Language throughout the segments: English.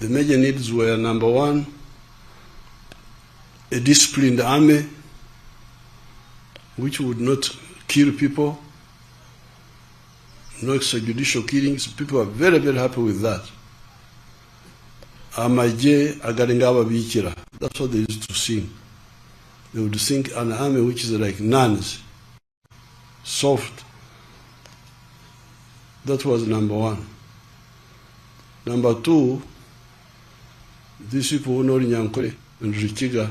The major needs were, number one, a disciplined army which would not kill people, no extrajudicial killings. People are very, very happy with that. Amaje agaringa ababikira. That's what they used to sing. They would sing an army which is like nuns, soft. That was number one. Number two, these people who know Nyankore and Richiga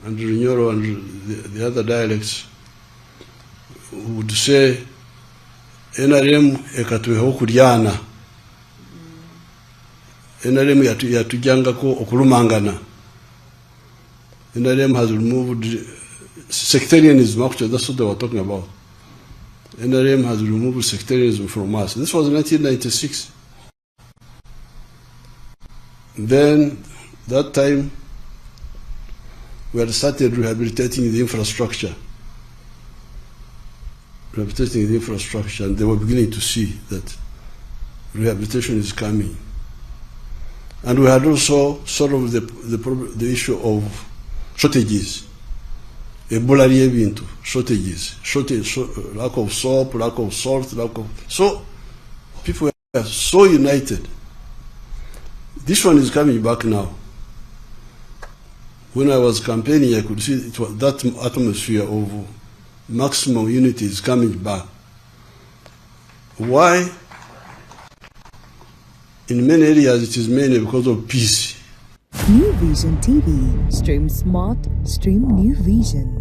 and Rinyoro and the other dialects would say, NRM ekatuweho kulyana. NRM yatujangako okulumangana. NRM has removed sectarianism. Actually, that's what they were talking about. NRM has removed sectarianism from us. This was 1996. Then, that time, we had started rehabilitating the infrastructure. Rehabilitating the infrastructure, and they were beginning to see that rehabilitation is coming. And we had also solved the issue of shortages. Shortages. Lack of soap, lack of salt, So, people were so united. This one is coming back now. When I was campaigning, I could see it was that atmosphere of maximum unity is coming back. Why? In many areas, it is mainly because of peace. New Vision TV. Stream smart, stream New Vision.